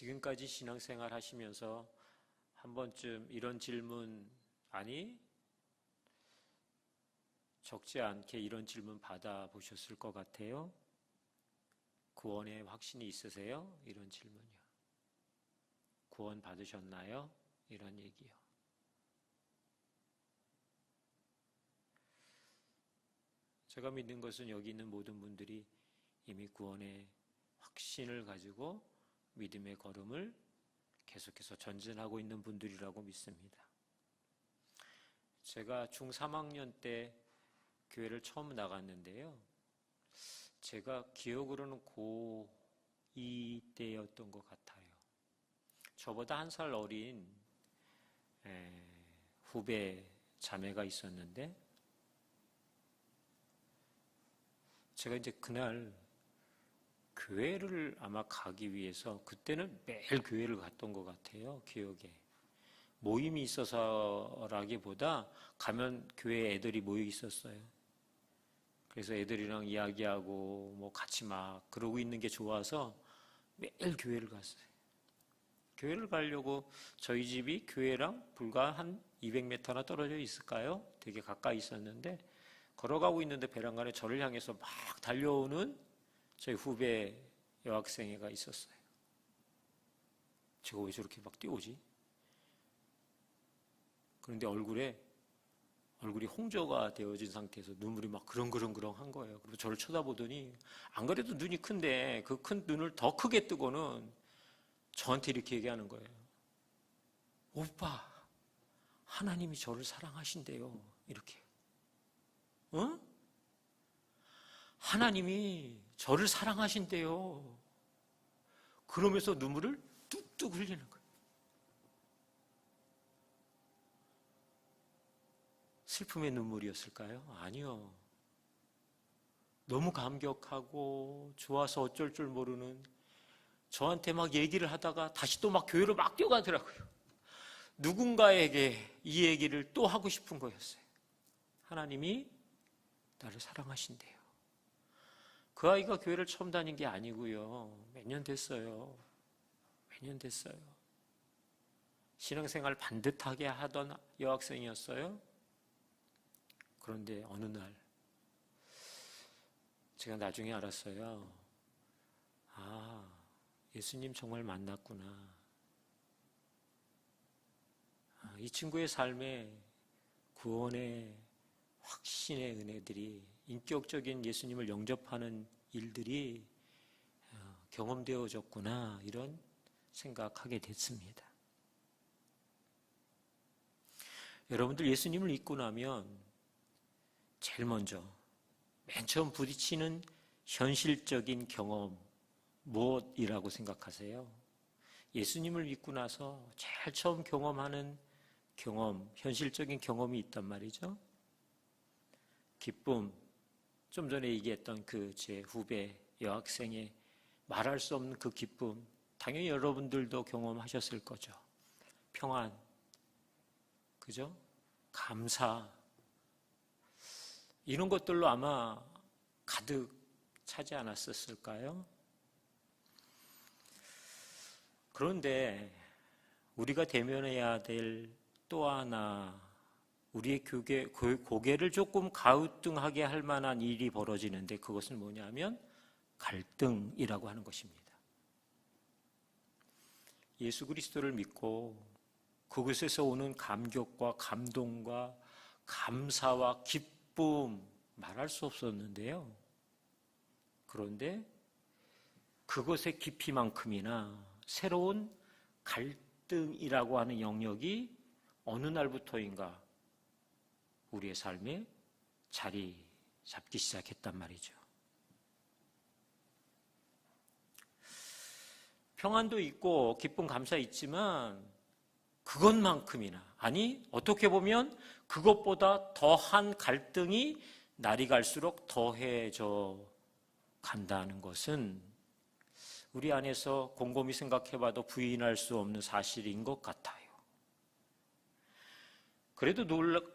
지금까지 신앙생활 하시면서 한 번쯤 이런 질문, 아니 적지 않게 이런 질문 받아보셨을 것 같아요. 구원에 확신이 있으세요? 이런 질문이요. 구원 받으셨나요? 이런 얘기요. 제가 믿는 것은 여기 있는 모든 분들이 이미 구원의 확신을 가지고 믿음의 걸음을 계속해서 전진하고 있는 분들이라고 믿습니다. 제가 중3학년 때 교회를 처음 나갔는데요. 제가 기억으로는 고2 때였던 것 같아요. 저보다 한 살 어린 후배 자매가 있었는데 제가 이제 그날 교회를 아마 가기 위해서 그때는 매일 교회를 갔던 것 같아요. 기억에. 모임이 있어서라기보다 가면 교회에 애들이 모여 있었어요. 그래서 애들이랑 이야기하고 뭐 같이 막 그러고 있는 게 좋아서 매일 교회를 갔어요. 교회를 가려고 저희 집이 교회랑 불과 한 200m나 떨어져 있을까요? 되게 가까이 있었는데 걸어가고 있는데 베란간에 저를 향해서 막 달려오는 저희 후배 여학생애가 있었어요. 제가 왜 저렇게 막 뛰어오지? 그런데 얼굴이 홍조가 되어진 상태에서 눈물이 막 그렁그렁그렁 한 거예요. 그리고 저를 쳐다보더니 안 그래도 눈이 큰데 그 큰 눈을 더 크게 뜨고는 저한테 이렇게 얘기하는 거예요. 오빠, 하나님이 저를 사랑하신대요. 이렇게. 어? 하나님이 저를 사랑하신대요. 그러면서 눈물을 뚝뚝 흘리는 거예요. 슬픔의 눈물이었을까요? 아니요. 너무 감격하고 좋아서 어쩔 줄 모르는, 저한테 막 얘기를 하다가 다시 또 막 교회로 막 뛰어가더라고요. 누군가에게 이 얘기를 또 하고 싶은 거였어요. 하나님이 나를 사랑하신대요. 그 아이가 교회를 처음 다닌 게 아니고요. 몇 년 됐어요. 몇 년 됐어요. 신앙생활 반듯하게 하던 여학생이었어요. 그런데 어느 날 제가 나중에 알았어요. 아, 예수님 정말 만났구나. 이 친구의 삶에 구원의 확신의 은혜들이, 인격적인 예수님을 영접하는 일들이 경험되어졌구나, 이런 생각하게 됐습니다. 여러분들 예수님을 믿고 나면 제일 먼저 맨 처음 부딪히는 현실적인 경험 무엇이라고 생각하세요? 예수님을 믿고 나서 제일 처음 경험하는 경험, 현실적인 경험이 있단 말이죠. 기쁨, 좀 전에 얘기했던 그 제 후배 여학생의 말할 수 없는 그 기쁨, 당연히 여러분들도 경험하셨을 거죠. 평안, 그죠? 감사, 이런 것들로 아마 가득 차지 않았었을까요? 그런데 우리가 대면해야 될 또 하나, 우리의 고개를 조금 가우뚱하게 할 만한 일이 벌어지는데, 그것은 뭐냐면 갈등이라고 하는 것입니다. 예수 그리스도를 믿고 그곳에서 오는 감격과 감동과 감사와 기쁨 말할 수 없었는데요. 그런데 그것의 깊이만큼이나 새로운 갈등이라고 하는 영역이 어느 날부터인가 우리의 삶에 자리 잡기 시작했단 말이죠. 평안도 있고 기쁨, 감사 있지만 그것만큼이나, 아니 어떻게 보면 그것보다 더한 갈등이 날이 갈수록 더해져 간다는 것은 우리 안에서 곰곰이 생각해봐도 부인할 수 없는 사실인 것 같아요.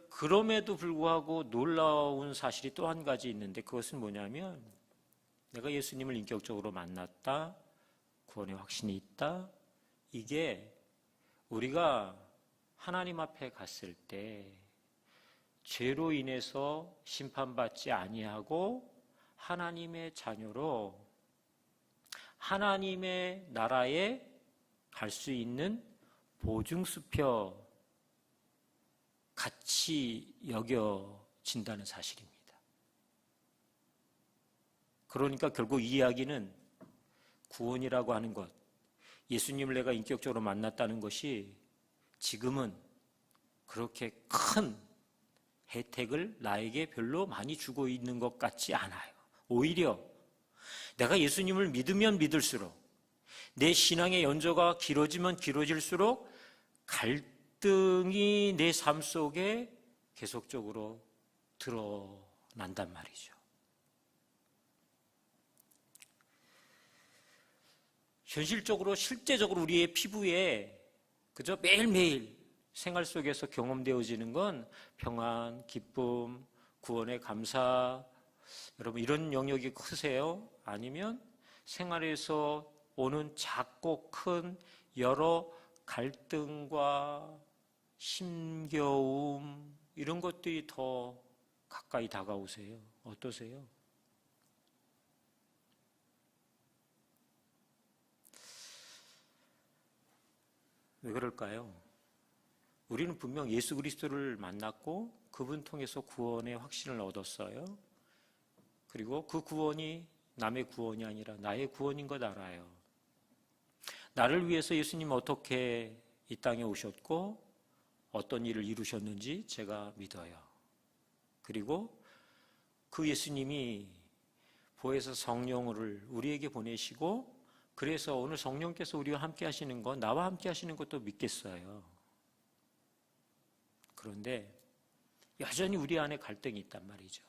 그럼에도 불구하고 놀라운 사실이 또 한 가지 있는데, 그것은 뭐냐면 내가 예수님을 인격적으로 만났다, 구원의 확신이 있다, 이게 우리가 하나님 앞에 갔을 때 죄로 인해서 심판받지 아니하고 하나님의 자녀로 하나님의 나라에 갈 수 있는 보증수표 같이 여겨진다는 사실입니다. 그러니까 결국 이 이야기는 구원이라고 하는 것, 예수님을 내가 인격적으로 만났다는 것이 지금은 그렇게 큰 혜택을 나에게 별로 많이 주고 있는 것 같지 않아요. 오히려 내가 예수님을 믿으면 믿을수록, 내 신앙의 연조가 길어지면 길어질수록 갈등이 내 삶 속에 계속적으로 드러난단 말이죠. 현실적으로, 실제적으로 우리의 피부에 그저 매일매일 생활 속에서 경험되어지는 건 평안, 기쁨, 구원의 감사, 여러분 이런 영역이 크세요? 아니면 생활에서 오는 작고 큰 여러 갈등과 힘겨움 이런 것들이 더 가까이 다가오세요? 어떠세요? 왜 그럴까요? 우리는 분명 예수 그리스도를 만났고 그분 통해서 구원의 확신을 얻었어요. 그리고 그 구원이 남의 구원이 아니라 나의 구원인 것 알아요. 나를 위해서 예수님은 어떻게 이 땅에 오셨고 어떤 일을 이루셨는지 제가 믿어요. 그리고 그 예수님이 보혜사 성령을 우리에게 보내시고 그래서 오늘 성령께서 우리와 함께 하시는 것, 나와 함께 하시는 것도 믿겠어요. 그런데 여전히 우리 안에 갈등이 있단 말이죠.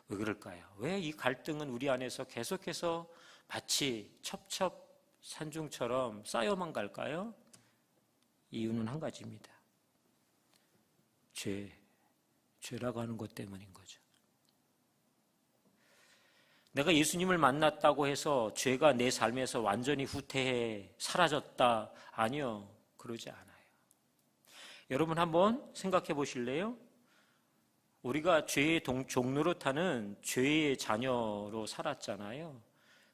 왜 그럴까요? 왜 이 갈등은 우리 안에서 계속해서 마치 첩첩산중처럼 쌓여만 갈까요? 이유는 한 가지입니다. 죄라고 하는 것 때문인 거죠. 내가 예수님을 만났다고 해서 죄가 내 삶에서 완전히 후퇴해 사라졌다. 아니요. 그러지 않아요. 여러분 한번 생각해 보실래요? 우리가 죄의 종로로 타는 죄의 자녀로 살았잖아요.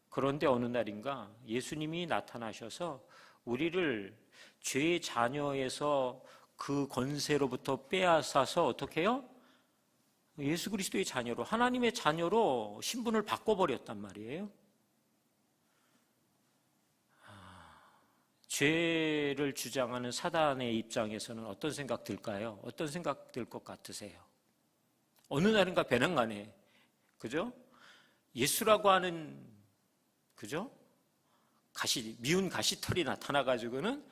그런데 어느 날인가 예수님이 나타나셔서 우리를 죄의 자녀에서 그 권세로부터 빼앗아서 어떻게 해요? 예수 그리스도의 자녀로, 하나님의 자녀로 신분을 바꿔버렸단 말이에요. 죄를 주장하는 사단의 입장에서는 어떤 생각 들까요? 어떤 생각 들 것 같으세요? 어느 날인가 배낭간에, 그죠? 예수라고 하는, 그죠? 미운 가시털이 나타나가지고는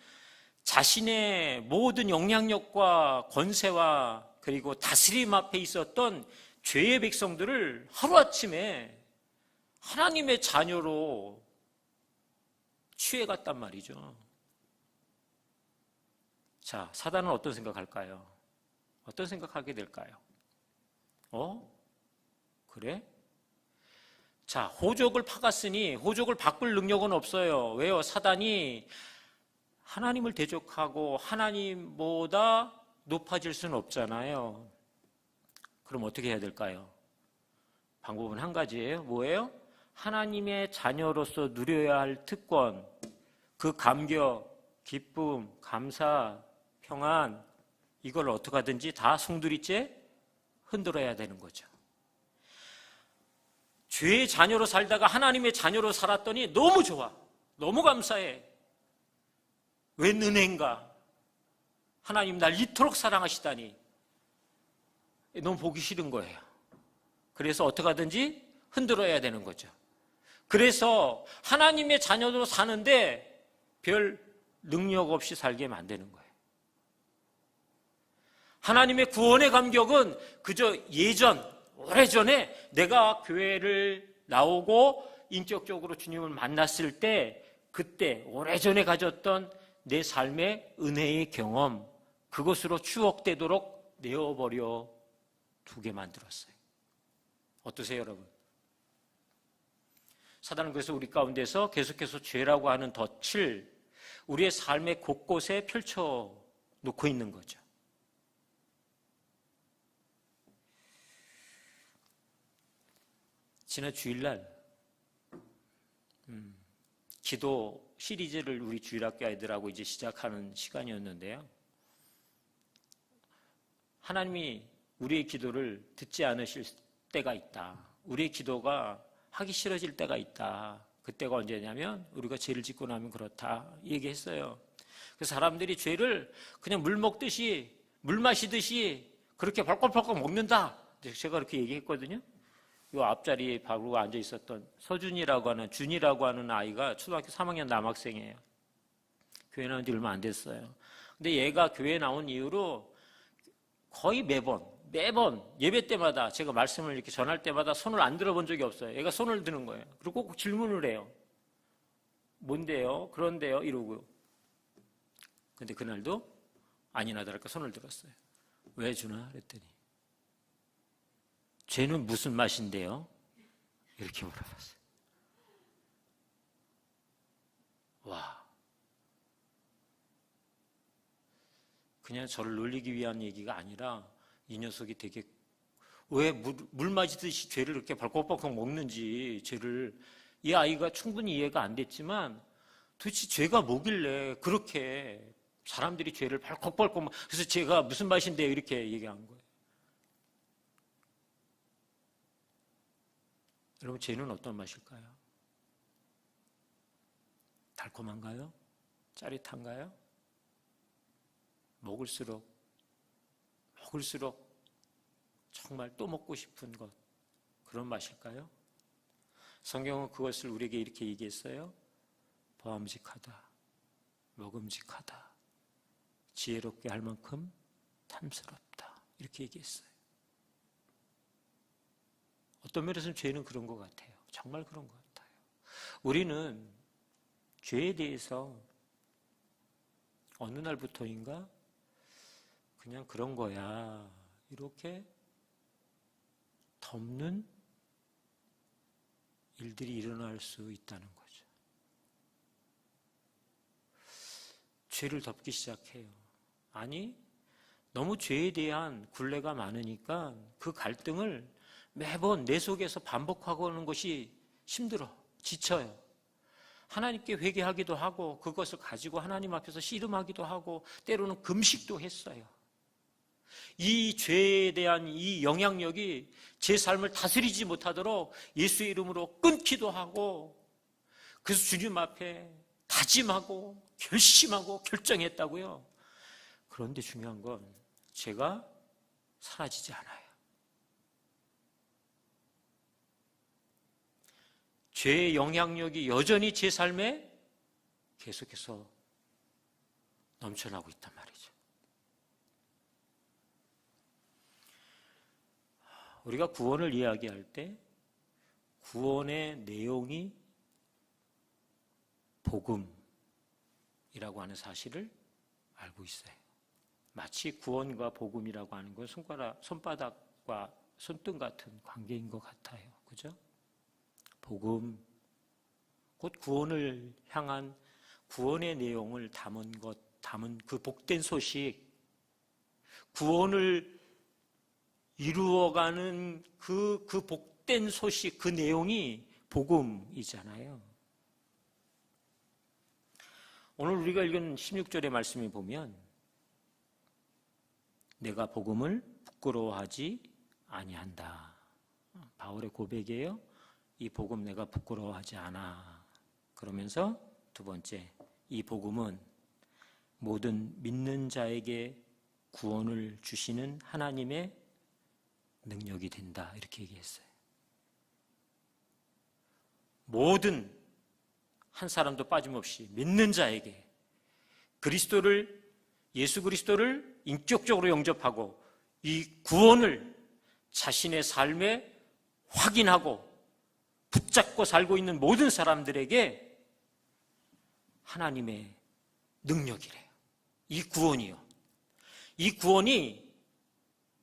자신의 모든 영향력과 권세와 그리고 다스림 앞에 있었던 죄의 백성들을 하루아침에 하나님의 자녀로 취해갔단 말이죠. 자, 사단은 어떤 생각할까요? 어떤 생각하게 될까요? 그래? 자, 호적을 파갔으니 호적을 바꿀 능력은 없어요. 왜요? 사단이 하나님을 대적하고 하나님보다 높아질 수는 없잖아요. 그럼 어떻게 해야 될까요? 방법은 한 가지예요. 뭐예요? 하나님의 자녀로서 누려야 할 특권, 그 감격, 기쁨, 감사, 평안, 이걸 어떻게 하든지 다 송두리째 흔들어야 되는 거죠. 죄의 자녀로 살다가 하나님의 자녀로 살았더니 너무 좋아. 너무 감사해. 웬 은혜인가? 하나님 날 이토록 사랑하시다니. 너무 보기 싫은 거예요. 그래서 어떻게 하든지 흔들어야 되는 거죠. 그래서 하나님의 자녀로 사는데 별 능력 없이 살게 만드는 거예요. 하나님의 구원의 감격은 그저 오래전에 내가 교회를 나오고 인격적으로 주님을 만났을 때 그때 오래전에 가졌던 내 삶의 은혜의 경험, 그것으로 추억되도록 내어버려 두게 만들었어요. 어떠세요, 여러분? 사단은 그래서 우리 가운데서 계속해서 죄라고 하는 덫을 우리의 삶의 곳곳에 펼쳐 놓고 있는 거죠. 지난 주일날 기도 시리즈를 우리 주일학교 아이들하고 이제 시작하는 시간이었는데요. 하나님이 우리의 기도를 듣지 않으실 때가 있다. 우리의 기도가 하기 싫어질 때가 있다. 그때가 언제냐면 우리가 죄를 짓고 나면 그렇다 얘기했어요. 그래서 사람들이 죄를 그냥 물 먹듯이, 물 마시듯이 그렇게 벌컥벌컥 먹는다. 제가 그렇게 얘기했거든요. 요 앞자리에 바로 앉아 있었던 서준이라고 하는, 준이라고 하는 아이가 초등학교 3학년 남학생이에요. 교회 나온 지 얼마 안 됐어요. 근데 얘가 교회 나온 이후로 거의 매번 예배 때마다 제가 말씀을 이렇게 전할 때마다 손을 안 들어본 적이 없어요. 얘가 손을 드는 거예요. 그리고 꼭 질문을 해요. 뭔데요? 그런데요? 이러고요. 근데 그날도 아니나 다를까 손을 들었어요. 왜 주나? 그랬더니 죄는 무슨 맛인데요? 이렇게 물어봤어요. 와. 그냥 저를 놀리기 위한 얘기가 아니라 이 녀석이 되게 왜 물 마시듯이 죄를 이렇게 벌컥벌컥 먹는지, 죄를, 이 아이가 충분히 이해가 안 됐지만 도대체 죄가 뭐길래 그렇게 사람들이 죄를 벌컥벌컥, 그래서 죄가 무슨 맛인데요? 이렇게 얘기한 거예요. 여러분, 죄는 어떤 맛일까요? 달콤한가요? 짜릿한가요? 먹을수록 정말 또 먹고 싶은 것, 그런 맛일까요? 성경은 그것을 우리에게 이렇게 얘기했어요. 보암직하다, 먹음직하다, 지혜롭게 할 만큼 탐스럽다, 이렇게 얘기했어요. 어떤 면에서는 죄는 그런 것 같아요. 정말 그런 것 같아요. 우리는 죄에 대해서 어느 날부터인가 그냥 그런 거야, 이렇게 덮는 일들이 일어날 수 있다는 거죠. 죄를 덮기 시작해요. 아니, 너무 죄에 대한 굴레가 많으니까 그 갈등을 매번 내 속에서 반복하고 하는 것이 힘들어, 지쳐요. 하나님께 회개하기도 하고 그것을 가지고 하나님 앞에서 씨름하기도 하고 때로는 금식도 했어요. 이 죄에 대한 이 영향력이 제 삶을 다스리지 못하도록 예수의 이름으로 끊기도 하고, 그래서 주님 앞에 다짐하고 결심하고 결정했다고요. 그런데 중요한 건 죄가 사라지지 않아요. 죄의 영향력이 여전히 제 삶에 계속해서 넘쳐나고 있단 말이죠. 우리가 구원을 이야기할 때 구원의 내용이 복음이라고 하는 사실을 알고 있어요. 마치 구원과 복음이라고 하는 건 손바닥과 손등 같은 관계인 것 같아요. 그죠? 복음, 곧 구원을 향한 구원의 내용을 담은 그 복된 소식, 구원을 이루어가는 그 복된 소식, 그 내용이 복음이잖아요. 오늘 우리가 읽은 16절의 말씀에 보면 내가 복음을 부끄러워하지 아니한다. 바울의 고백이에요. 이 복음 내가 부끄러워하지 않아. 그러면서 두 번째, 이 복음은 모든 믿는 자에게 구원을 주시는 하나님의 능력이 된다, 이렇게 얘기했어요. 모든 한 사람도 빠짐없이 믿는 자에게 예수 그리스도를 인격적으로 영접하고 이 구원을 자신의 삶에 확인하고 붙잡고 살고 있는 모든 사람들에게 하나님의 능력이래요. 이 구원이요. 이 구원이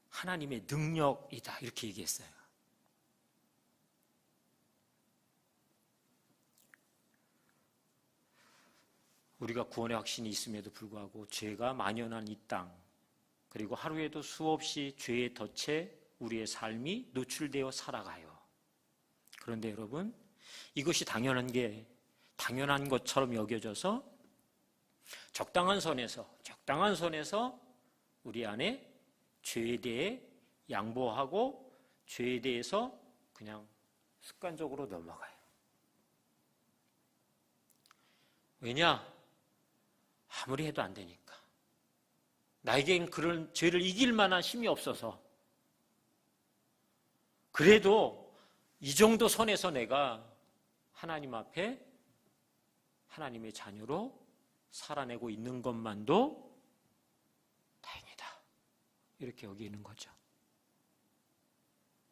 하나님의 능력이다, 이렇게 얘기했어요. 우리가 구원의 확신이 있음에도 불구하고 죄가 만연한 이 땅, 그리고 하루에도 수없이 죄의 덫에 우리의 삶이 노출되어 살아가요. 그런데 여러분, 이것이 당연한 것처럼 여겨져서 적당한 선에서 우리 안에 죄에 대해 양보하고 죄에 대해서 그냥 습관적으로 넘어가요. 왜냐? 아무리 해도 안 되니까. 나에겐 그런 죄를 이길 만한 힘이 없어서. 그래도 이 정도 선에서 내가 하나님 앞에 하나님의 자녀로 살아내고 있는 것만도 다행이다. 이렇게 여기는 거죠.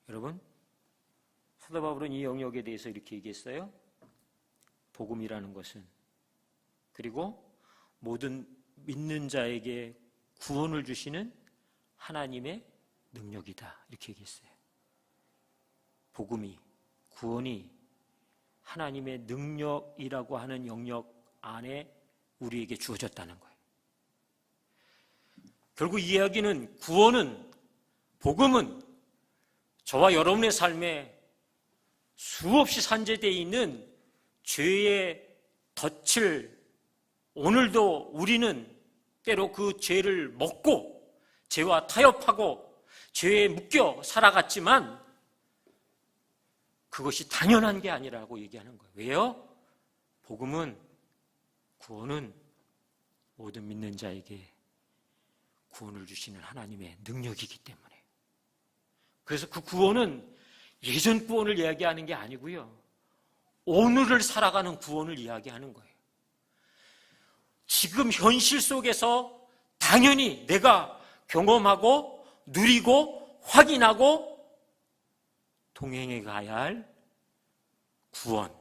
여러분, 사도 바울은 이 영역에 대해서 이렇게 얘기했어요. 복음이라는 것은, 그리고 모든 믿는 자에게 구원을 주시는 하나님의 능력이다. 이렇게 얘기했어요. 복음이, 구원이 하나님의 능력이라고 하는 영역 안에 우리에게 주어졌다는 거예요. 결국 이 이야기는, 구원은, 복음은 저와 여러분의 삶에 수없이 산재되어 있는 죄의 덫을 오늘도 우리는 때로 그 죄를 먹고 죄와 타협하고 죄에 묶여 살아갔지만 그것이 당연한 게 아니라고 얘기하는 거예요. 왜요? 복음은, 구원은 모든 믿는 자에게 구원을 주시는 하나님의 능력이기 때문에. 그래서 그 구원은 예전 구원을 이야기하는 게 아니고요, 오늘을 살아가는 구원을 이야기하는 거예요. 지금 현실 속에서 당연히 내가 경험하고 누리고 확인하고 동행해 가야 할 구원,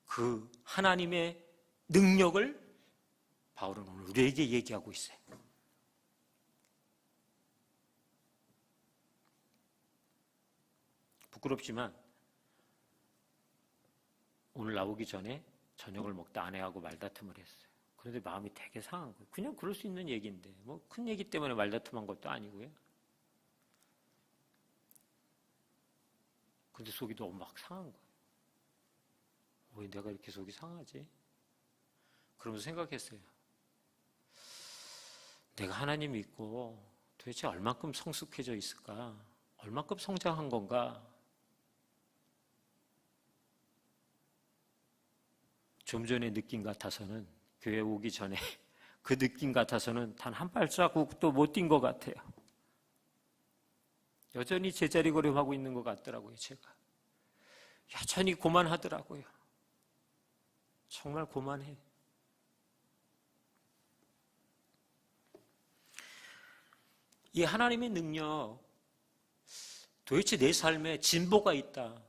그 하나님의 능력을 바울은 오늘 우리에게 얘기하고 있어요. 부끄럽지만 오늘 나오기 전에 저녁을 먹다 아내하고 말다툼을 했어요. 그런데 마음이 되게 상한 거예요. 그냥 그럴 수 있는 얘기인데 뭐 큰 얘기 때문에 말다툼한 것도 아니고요. 근데 속이 너무 막 상한 거예요. 왜 내가 이렇게 속이 상하지? 그러면서 생각했어요. 내가 하나님 믿고 도대체 얼만큼 성숙해져 있을까? 얼만큼 성장한 건가? 좀 전에 느낌 같아서는, 교회 오기 전에 그 느낌 같아서는 단 한 발자국도 못 뛴 것 같아요. 여전히 제자리 걸음하고 있는 것 같더라고요, 제가. 여전히 고만하더라고요. 정말 고만해. 이 하나님의 능력, 도대체 내 삶에 진보가 있다.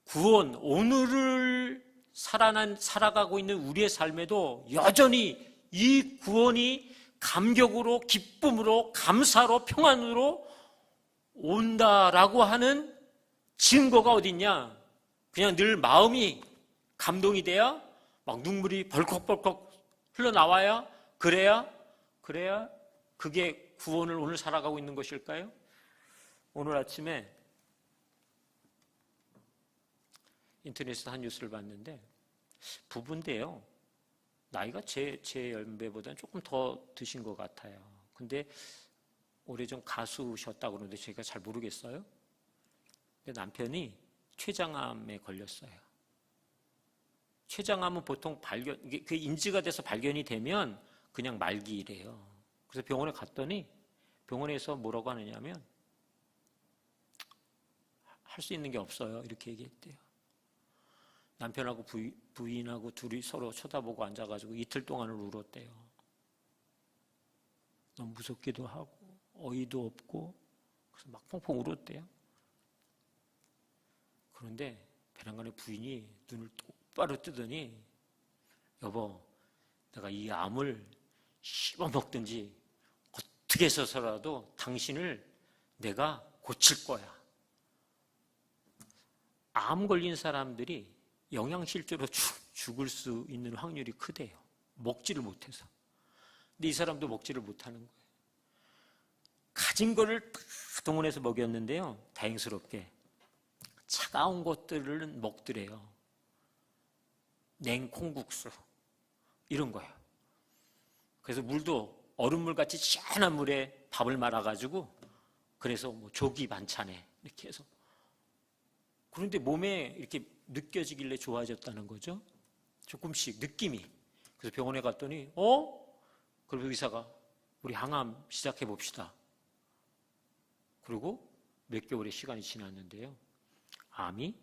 구원, 오늘을 살아가고 있는 우리의 삶에도 여전히 이 구원이 감격으로, 기쁨으로, 감사로, 평안으로 온다라고 하는 증거가 어딨냐? 그냥 늘 마음이 감동이 돼야, 막 눈물이 벌컥벌컥 흘러나와야, 그래야 그게 구원을 오늘 살아가고 있는 것일까요? 오늘 아침에 인터넷에서 한 뉴스를 봤는데, 부부인데요, 나이가 제 연배보다는 조금 더 드신 것 같아요. 근데 오래전 가수셨다고 그러는데 제가 잘 모르겠어요. 근데 남편이 췌장암에 걸렸어요. 췌장암은 보통 그 인지가 돼서 발견이 되면 그냥 말기이래요. 그래서 병원에 갔더니 병원에서 뭐라고 하느냐면 할 수 있는 게 없어요. 이렇게 얘기했대요. 남편하고 부인하고 둘이 서로 쳐다보고 앉아가지고 이틀 동안을 울었대요. 너무 무섭기도 하고 어이도 없고, 그래서 막 펑펑 울었대요. 그런데 베란간의 부인이 눈을 똑바로 뜨더니, 여보, 내가 이 암을 씹어먹든지 어떻게 해서라도 당신을 내가 고칠 거야. 암 걸린 사람들이 영양실조로 죽을 수 있는 확률이 크대요. 먹지를 못해서. 근데 이 사람도 먹지를 못하는 거예요. 가진 거를 다 동원해서 먹였는데요, 다행스럽게 차가운 것들은 먹더래요. 냉콩국수 이런 거예요. 그래서 물도 얼음물같이 시원한 물에 밥을 말아가지고, 그래서 뭐 조기 반찬에 이렇게 해서, 그런데 몸에 이렇게 느껴지길래 좋아졌다는 거죠. 조금씩 느낌이. 그래서 병원에 갔더니 그리고 의사가 우리 항암 시작해 봅시다. 그리고 몇 개월의 시간이 지났는데요, 암이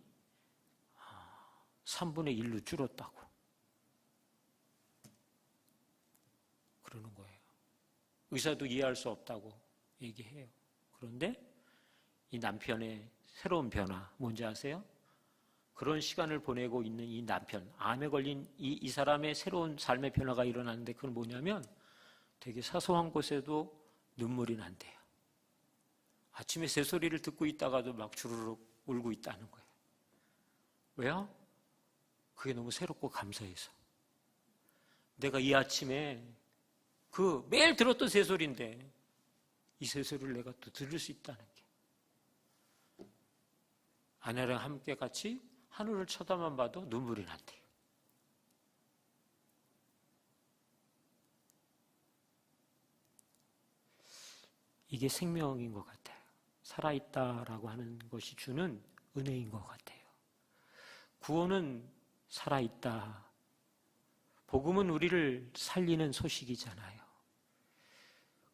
3분의 1로 줄었다고 그러는 거예요. 의사도 이해할 수 없다고 얘기해요. 그런데 이 남편의 새로운 변화 뭔지 아세요? 그런 시간을 보내고 있는 이 남편, 암에 걸린 이 사람의 새로운 삶의 변화가 일어나는데, 그건 뭐냐면 되게 사소한 곳에도 눈물이 난대요. 아침에 새소리를 듣고 있다가도 막 주르륵 울고 있다는 거예요. 왜요? 그게 너무 새롭고 감사해서. 내가 이 아침에 매일 들었던 새소리인데 이 새소리를 내가 또 들을 수 있다는 게. 아내랑 함께 같이 하늘을 쳐다만 봐도 눈물이 난대요. 이게 생명인 것 같아요. 살아있다라고 하는 것이 주는 은혜인 것 같아요. 구원은 살아있다. 복음은 우리를 살리는 소식이잖아요.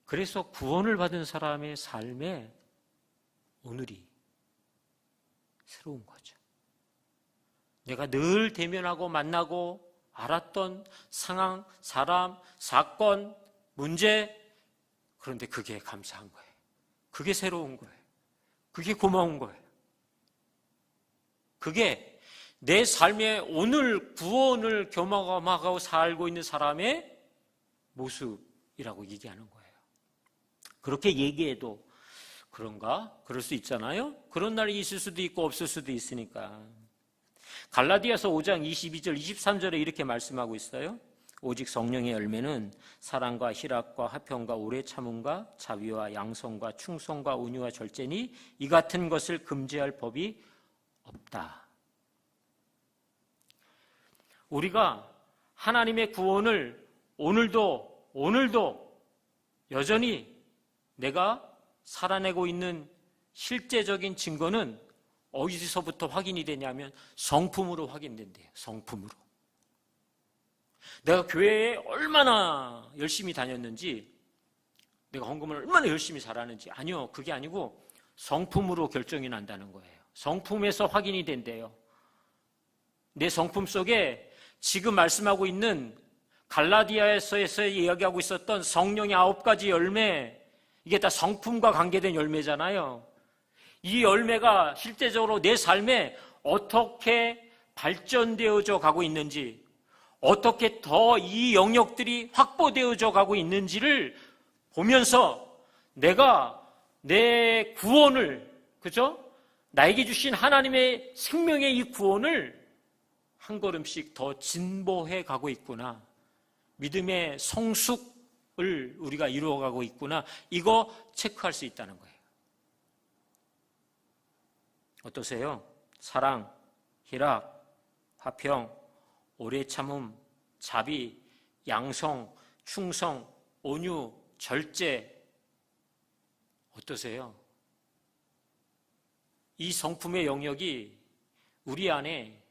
그래서 구원을 받은 사람의 삶에 오늘이 새로운 거죠. 내가 늘 대면하고 만나고 알았던 상황, 사람, 사건, 문제, 그런데 그게 감사한 거예요. 그게 새로운 거예요. 그게 고마운 거예요. 그게 내 삶의 오늘 구원을 경험하고 살고 있는 사람의 모습이라고 얘기하는 거예요. 그렇게 얘기해도 그런가? 그럴 수 있잖아요. 그런 날이 있을 수도 있고 없을 수도 있으니까. 갈라디아서 5장 22절 23절에 이렇게 말씀하고 있어요. 오직 성령의 열매는 사랑과 희락과 화평과 오래 참음과 자비와 양성과 충성과 온유와 절제니 이 같은 것을 금지할 법이 없다. 우리가 하나님의 구원을 오늘도 여전히 내가 살아내고 있는 실제적인 증거는 어디서부터 확인이 되냐면 성품으로 확인된대요. 성품으로. 내가 교회에 얼마나 열심히 다녔는지, 내가 헌금을 얼마나 열심히 잘하는지, 아니요, 그게 아니고 성품으로 결정이 난다는 거예요. 성품에서 확인이 된대요. 내 성품 속에 지금 말씀하고 있는 갈라디아에서 이야기하고 있었던 성령의 9가지 열매, 이게 다 성품과 관계된 열매잖아요. 이 열매가 실제적으로 내 삶에 어떻게 발전되어져 가고 있는지, 어떻게 더 이 영역들이 확보되어져 가고 있는지를 보면서 내가 내 구원을, 그죠? 나에게 주신 하나님의 생명의 이 구원을 한 걸음씩 더 진보해 가고 있구나. 믿음의 성숙을 우리가 이루어가고 있구나. 이거 체크할 수 있다는 거예요. 어떠세요? 사랑, 희락, 화평, 오래 참음, 자비, 양성, 충성, 온유, 절제. 어떠세요? 이 성품의 영역이 우리 안에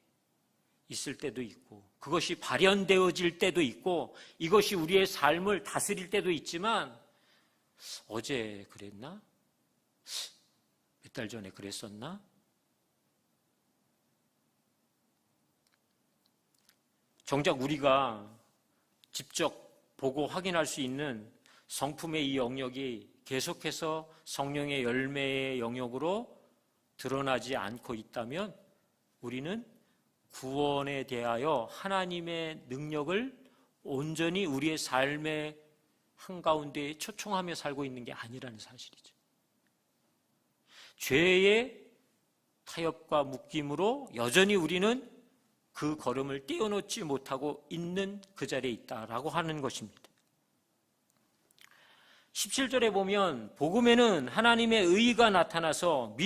있을 때도 있고, 그것이 발현되어질 때도 있고, 이것이 우리의 삶을 다스릴 때도 있지만, 어제 그랬나? 몇 달 전에 그랬었나? 정작 우리가 직접 보고 확인할 수 있는 성품의 이 영역이 계속해서 성령의 열매의 영역으로 드러나지 않고 있다면 우리는 구원에 대하여 하나님의 능력을 온전히 우리의 삶의 한가운데에 초청하며 살고 있는 게 아니라는 사실이죠. 죄의 타협과 묶임으로 여전히 우리는 그 걸음을 떼어놓지 못하고 있는 그 자리에 있다라고 하는 것입니다. 17절에 보면 복음에는 하나님의 의가 나타나서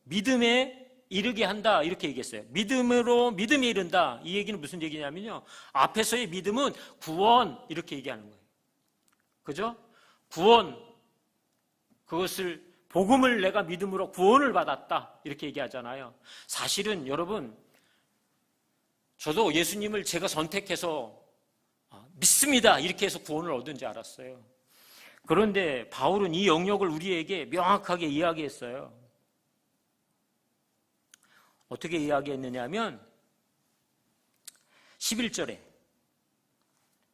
믿음에 이르게 한다 이렇게 얘기했어요. 믿음에 이른다. 이 얘기는 무슨 얘기냐면요, 앞에서의 믿음은 구원 이렇게 얘기하는 거예요. 그죠? 구원, 그것을 복음을 내가 믿음으로 구원을 받았다 이렇게 얘기하잖아요. 사실은 여러분, 저도 예수님을 제가 선택해서 믿습니다 이렇게 해서 구원을 얻은 줄 알았어요. 그런데 바울은 이 영역을 우리에게 명확하게 이야기했어요. 어떻게 이야기했느냐 하면 11장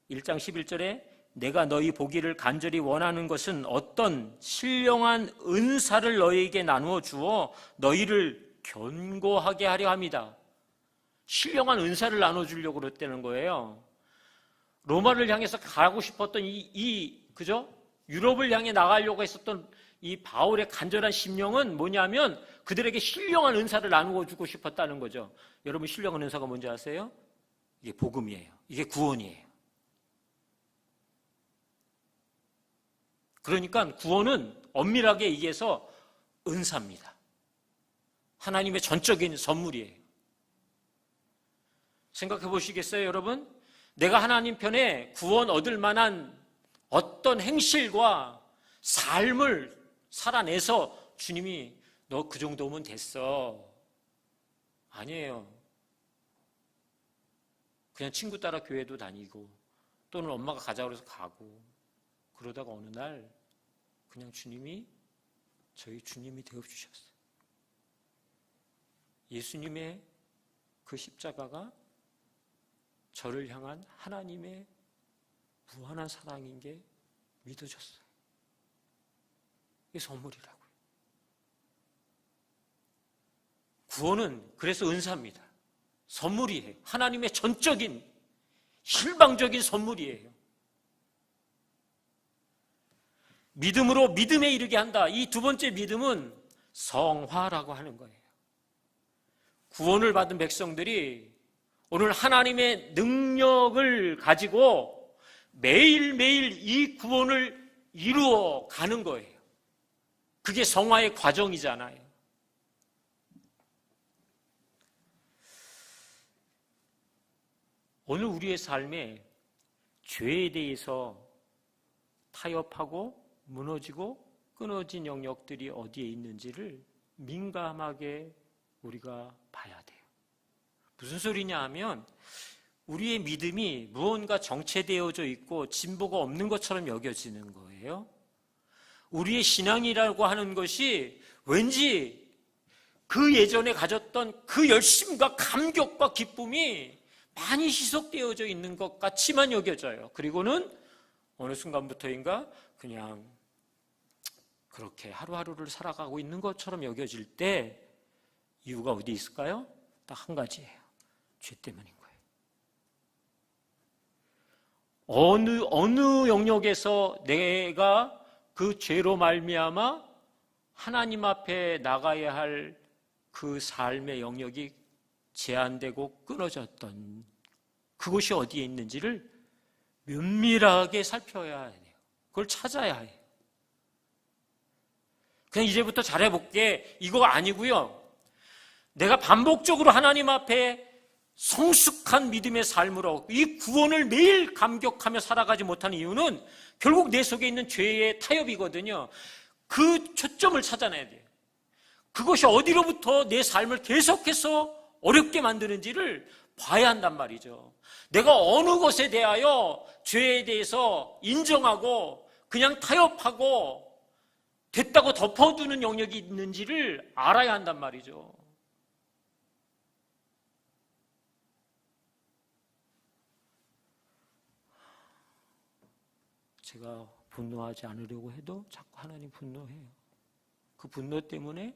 11절에 내가 너희 보기를 간절히 원하는 것은 어떤 신령한 은사를 너희에게 나누어 주어 너희를 견고하게 하려 합니다. 신령한 은사를 나눠주려고 그랬다는 거예요. 로마를 향해서 가고 싶었던 그죠? 유럽을 향해 나가려고 했었던 이 바울의 간절한 심령은 뭐냐면 그들에게 신령한 은사를 나누어 주고 싶었다는 거죠. 여러분, 신령한 은사가 뭔지 아세요? 이게 복음이에요. 이게 구원이에요. 그러니까 구원은 엄밀하게 얘기해서 은사입니다. 하나님의 전적인 선물이에요. 생각해 보시겠어요, 여러분? 내가 하나님 편에 구원 얻을 만한 어떤 행실과 삶을 살아내서 주님이 너 그 정도면 됐어. 아니에요. 그냥 친구 따라 교회도 다니고 또는 엄마가 가자고 해서 가고 그러다가 어느 날 그냥 저희 주님이 되어주셨어요. 예수님의 그 십자가가 저를 향한 하나님의 무한한 사랑인 게 믿어졌어요. 이게 선물이라고요. 구원은 그래서 은사입니다. 선물이에요. 하나님의 전적인 실방적인 선물이에요. 믿음으로 믿음에 이르게 한다. 이 두 번째 믿음은 성화라고 하는 거예요. 구원을 받은 백성들이 오늘 하나님의 능력을 가지고 매일매일 이 구원을 이루어 가는 거예요. 그게 성화의 과정이잖아요. 오늘 우리의 삶에 죄에 대해서 타협하고 무너지고 끊어진 영역들이 어디에 있는지를 민감하게 우리가 봐야 돼요. 무슨 소리냐 하면 우리의 믿음이 무언가 정체되어져 있고 진보가 없는 것처럼 여겨지는 거예요. 우리의 신앙이라고 하는 것이 왠지 그 예전에 가졌던 그 열심과 감격과 기쁨이 많이 희석되어져 있는 것 같이만 여겨져요. 그리고는 어느 순간부터인가 그냥 그렇게 하루하루를 살아가고 있는 것처럼 여겨질 때 이유가 어디 있을까요? 딱 한 가지예요. 죄 때문인 거예요. 어느 영역에서 내가 그 죄로 말미암아 하나님 앞에 나가야 할 그 삶의 영역이 제한되고 끊어졌던 그곳이 어디에 있는지를 면밀하게 살펴야 돼요. 그걸 찾아야 해요. 그냥 이제부터 잘해볼게 이거 아니고요. 내가 반복적으로 하나님 앞에 성숙한 믿음의 삶으로 이 구원을 매일 감격하며 살아가지 못하는 이유는 결국 내 속에 있는 죄의 타협이거든요. 그 초점을 찾아내야 돼요. 그것이 어디로부터 내 삶을 계속해서 어렵게 만드는지를 봐야 한단 말이죠. 내가 어느 것에 대하여 죄에 대해서 인정하고 그냥 타협하고 됐다고 덮어두는 영역이 있는지를 알아야 한단 말이죠. 제가 분노하지 않으려고 해도 자꾸 하나님 분노해요. 그 분노 때문에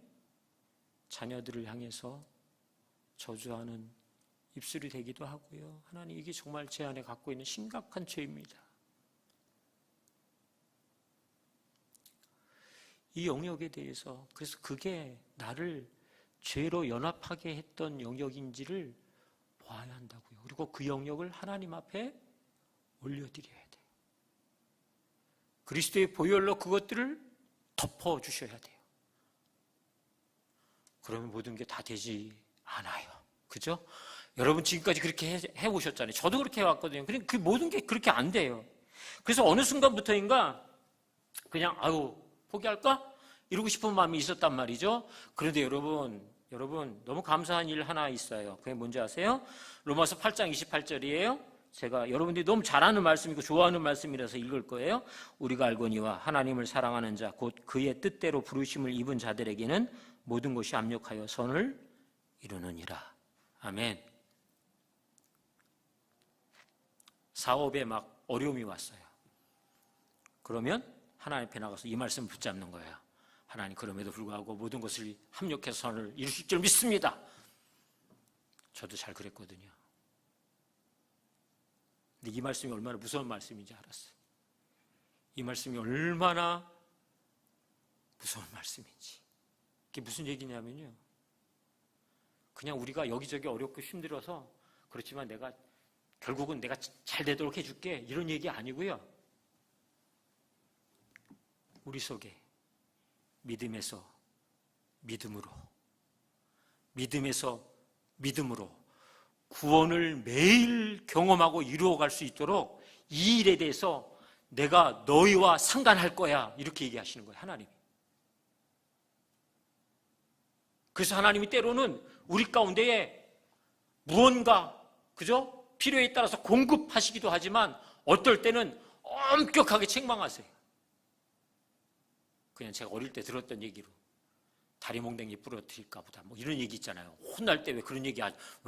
자녀들을 향해서 저주하는 입술이 되기도 하고요. 하나님, 이게 정말 제 안에 갖고 있는 심각한 죄입니다. 이 영역에 대해서 그래서 그게 나를 죄로 연합하게 했던 영역인지를 구해야 한다고요. 그리고 그 영역을 하나님 앞에 올려드려야 돼요. 그리스도의 보혈로 그것들을 덮어주셔야 돼요. 그러면 모든 게 다 되지 않아요. 그죠? 여러분 지금까지 그렇게 해오셨잖아요. 저도 그렇게 해왔거든요. 그 모든 게 그렇게 안 돼요. 그래서 어느 순간부터인가 그냥 포기할까? 이러고 싶은 마음이 있었단 말이죠. 그런데 여러분 너무 감사한 일 하나 있어요. 그게 뭔지 아세요? 로마서 8장 28절이에요. 제가 여러분들이 너무 잘 아는 말씀이고 좋아하는 말씀이라서 읽을 거예요. 우리가 알거니와 하나님을 사랑하는 자 곧 그의 뜻대로 부르심을 입은 자들에게는 모든 것이 합력하여 선을 이루느니라. 아멘. 사업에 막 어려움이 왔어요. 그러면 하나님 앞에 나가서 이 말씀을 붙잡는 거예요. 하나님, 그럼에도 불구하고 모든 것을 합력해서 선을 이루실 줄 믿습니다. 저도 잘 그랬거든요. 근데 이 말씀이 얼마나 무서운 말씀인지 알았어요. 이 말씀이 얼마나 무서운 말씀인지. 이게 무슨 얘기냐면요, 그냥 우리가 여기저기 어렵고 힘들어서 그렇지만 결국은 내가 잘 되도록 해줄게, 이런 얘기 아니고요. 우리 속에 믿음에서 믿음으로 구원을 매일 경험하고 이루어갈 수 있도록 이 일에 대해서 내가 너희와 상관할 거야, 이렇게 얘기하시는 거예요, 하나님이. 그래서 하나님이 때로는 우리 가운데에 무언가, 그죠? 필요에 따라서 공급하시기도 하지만 어떨 때는 엄격하게 책망하세요. 그냥 제가 어릴 때 들었던 얘기로 다리 몽댕이 부러뜨릴까 보다, 뭐 이런 얘기 있잖아요. 혼날 때 왜 그런 얘기,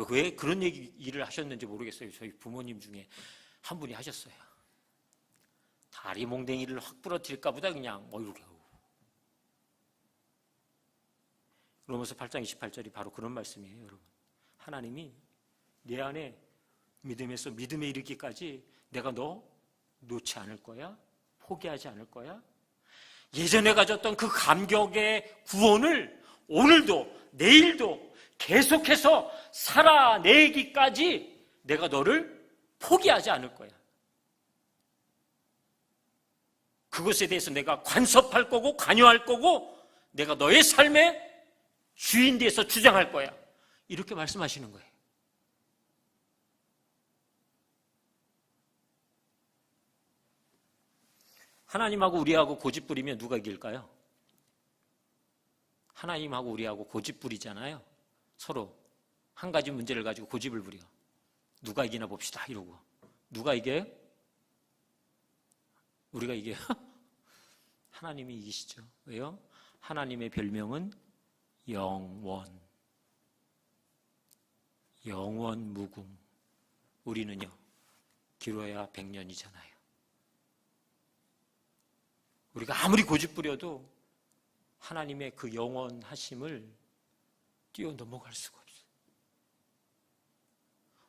왜 그런 일을 하셨는지 모르겠어요. 저희 부모님 중에 한 분이 하셨어요. 다리 몽댕이를 확 부러뜨릴까 보다 그냥 이렇게. 로마서 8장 28절이 바로 그런 말씀이에요, 여러분. 하나님이 내 안에 믿음에서 믿음에 이르기까지 내가 너 놓지 않을 거야, 포기하지 않을 거야. 예전에 가졌던 그 감격의 구원을 오늘도 내일도 계속해서 살아내기까지 내가 너를 포기하지 않을 거야. 그것에 대해서 내가 간섭할 거고 관여할 거고 내가 너의 삶의 주인 돼서 주장할 거야, 이렇게 말씀하시는 거예요. 하나님하고 우리하고 고집 부리면 누가 이길까요? 하나님하고 우리하고 고집 부리잖아요. 서로 한 가지 문제를 가지고 고집을 부려. 누가 이기나 봅시다 이러고. 누가 이겨요? 우리가 이겨요? 하나님이 이기시죠. 왜요? 하나님의 별명은 영원 무궁. 우리는요, 길어야 100년이잖아요. 우리가 아무리 고집 부려도 하나님의 그 영원하심을 뛰어넘어갈 수가 없어요.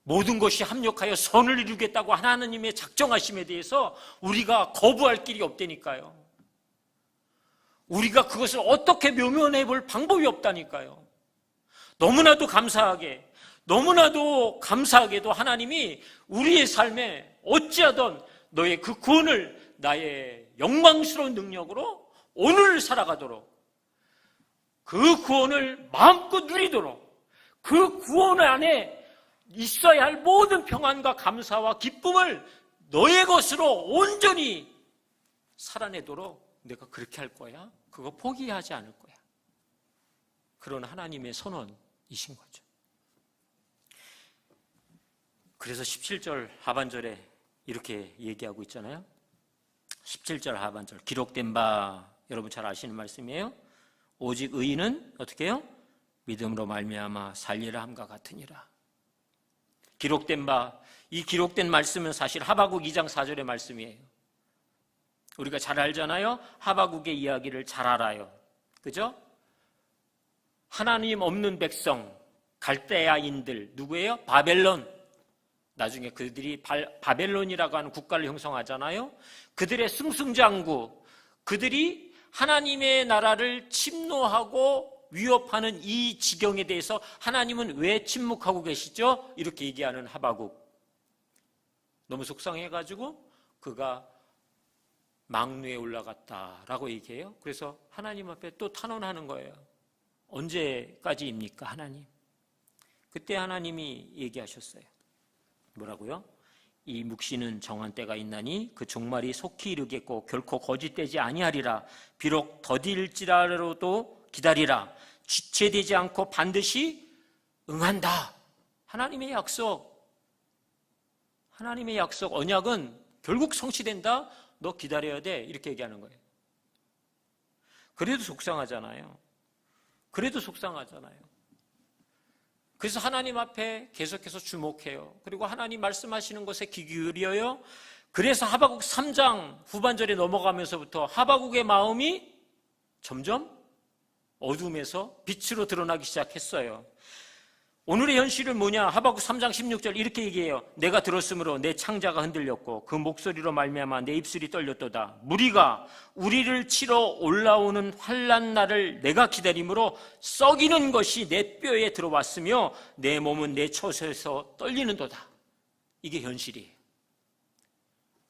모든 것이 합력하여 선을 이루겠다고 하나님의 작정하심에 대해서 우리가 거부할 길이 없다니까요. 우리가 그것을 어떻게 묘면해 볼 방법이 없다니까요. 너무나도 감사하게도 하나님이 우리의 삶에 어찌하든 너의 그 구원을 나의 영광스러운 능력으로 오늘 살아가도록, 그 구원을 마음껏 누리도록, 그 구원 안에 있어야 할 모든 평안과 감사와 기쁨을 너의 것으로 온전히 살아내도록 내가 그렇게 할 거야. 그거 포기하지 않을 거야. 그런 하나님의 선언이신 거죠. 그래서 17절 하반절에 이렇게 얘기하고 있잖아요. 17절 하반절, 기록된 바, 여러분 잘 아시는 말씀이에요. 오직 의인은 어떻게 해요? 믿음으로 말미암아 살리라 함과 같으니라. 기록된 바, 이 기록된 말씀은 사실 하박국 2장 4절의 말씀이에요. 우리가 잘 알잖아요. 하박국의 이야기를 잘 알아요. 그죠? 하나님 없는 백성, 갈대아인들, 누구예요? 바벨론. 나중에 그들이 바벨론이라고 하는 국가를 형성하잖아요. 그들의 승승장구, 그들이 하나님의 나라를 침노하고 위협하는 이 지경에 대해서 하나님은 왜 침묵하고 계시죠? 이렇게 얘기하는 하박국. 너무 속상해가지고 그가 망루에 올라갔다라고 얘기해요. 그래서 하나님 앞에 또 탄원하는 거예요. 언제까지입니까, 하나님? 그때 하나님이 얘기하셨어요. 뭐라고요? 이 묵시는 정한 때가 있나니 그 종말이 속히 이르겠고 결코 거짓되지 아니하리라. 비록 더딜지라도 기다리라. 지체되지 않고 반드시 응한다. 하나님의 약속, 언약은 결국 성취된다. 너 기다려야 돼. 이렇게 얘기하는 거예요. 그래도 속상하잖아요. 그래서 하나님 앞에 계속해서 주목해요. 그리고 하나님 말씀하시는 것에 귀 기울여요. 그래서 하박국 3장 후반절에 넘어가면서부터 하박국의 마음이 점점 어둠에서 빛으로 드러나기 시작했어요. 오늘의 현실은 뭐냐? 하박국 3장 16절 이렇게 얘기해요. 내가 들었으므로 내 창자가 흔들렸고 그 목소리로 말미암아 내 입술이 떨렸도다. 무리가 우리를 치러 올라오는 환난 날을 내가 기다림으로 썩이는 것이 내 뼈에 들어왔으며 내 몸은 내 처소에서 떨리는도다. 이게 현실이에요.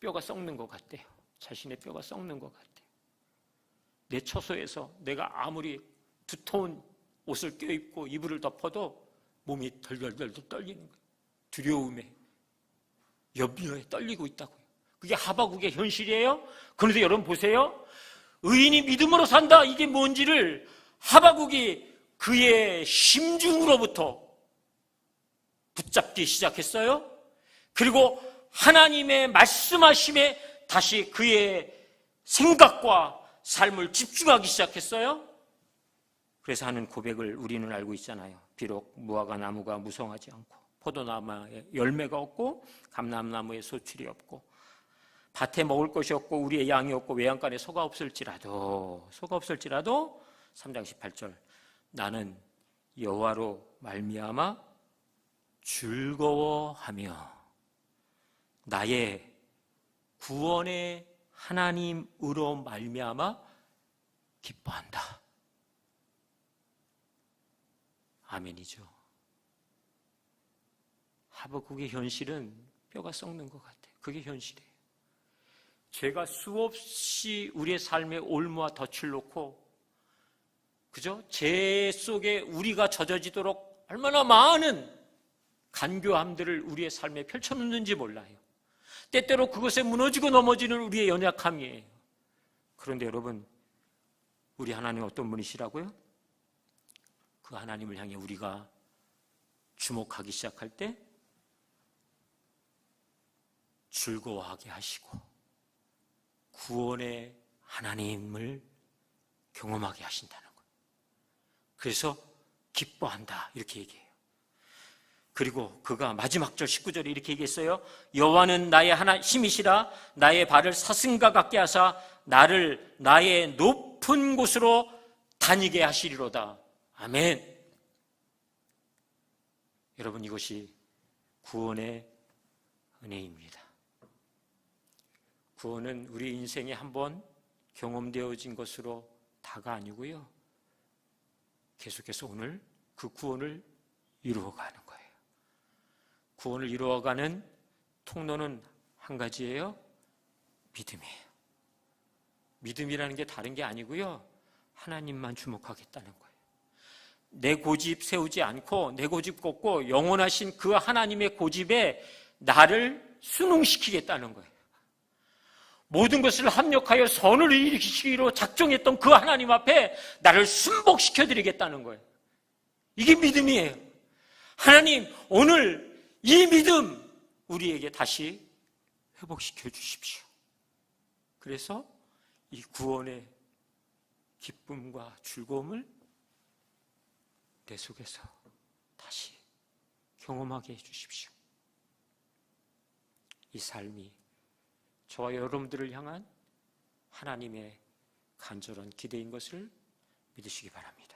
뼈가 썩는 것 같대요. 자신의 뼈가 썩는 것 같대요. 내 처소에서 내가 아무리 두터운 옷을 껴입고 이불을 덮어도 몸이 덜덜덜 떨리는 거예요. 두려움에, 염려에 떨리고 있다고요. 그게 하박국의 현실이에요. 그런데 여러분 보세요. 의인이 믿음으로 산다. 이게 뭔지를 하박국이 그의 심중으로부터 붙잡기 시작했어요. 그리고 하나님의 말씀하심에 다시 그의 생각과 삶을 집중하기 시작했어요. 그래서 하는 고백을 우리는 알고 있잖아요. 비록 무화과 나무가 무성하지 않고 포도나무에 열매가 없고 감람나무에 소출이 없고 밭에 먹을 것이 없고 우리의 양이 없고 외양간에 소가 없을지라도 3장 18절 나는 여호와로 말미암아 즐거워하며 나의 구원의 하나님으로 말미암아 기뻐한다. 아멘이죠. 하박국의 현실은 뼈가 썩는 것 같아요. 그게 현실이에요. 죄가 수없이 우리의 삶에 올무와 덫을 놓고 그죠? 죄 속에 우리가 젖어지도록 얼마나 많은 간교함들을 우리의 삶에 펼쳐놓는지 몰라요. 때때로 그것에 무너지고 넘어지는 우리의 연약함이에요. 그런데 여러분, 우리 하나님 어떤 분이시라고요? 그 하나님을 향해 우리가 주목하기 시작할 때 즐거워하게 하시고 구원의 하나님을 경험하게 하신다는 거예요. 그래서 기뻐한다 이렇게 얘기해요. 그리고 그가 마지막 절 19절에 이렇게 얘기했어요. 여호와는 나의 하나 힘이시라 나의 발을 사슴과 같게 하사 나를 나의 높은 곳으로 다니게 하시리로다. 아멘. 여러분 이것이 구원의 은혜입니다. 구원은 우리 인생에 한번 경험되어진 것으로 다가 아니고요. 계속해서 오늘 그 구원을 이루어가는 거예요. 구원을 이루어가는 통로는 한 가지예요. 믿음이에요. 믿음이라는 게 다른 게 아니고요. 하나님만 주목하겠다는 거예요. 내 고집 세우지 않고 내 고집 꺾고 영원하신 그 하나님의 고집에 나를 순응시키겠다는 거예요. 모든 것을 합력하여 선을 일으키시기로 작정했던 그 하나님 앞에 나를 순복시켜드리겠다는 거예요. 이게 믿음이에요. 하나님, 오늘 이 믿음 우리에게 다시 회복시켜 주십시오. 그래서 이 구원의 기쁨과 즐거움을 내 속에서 다시 경험하게 해주십시오. 이 삶이 저와 여러분들을 향한 하나님의 간절한 기대인 것을 믿으시기 바랍니다.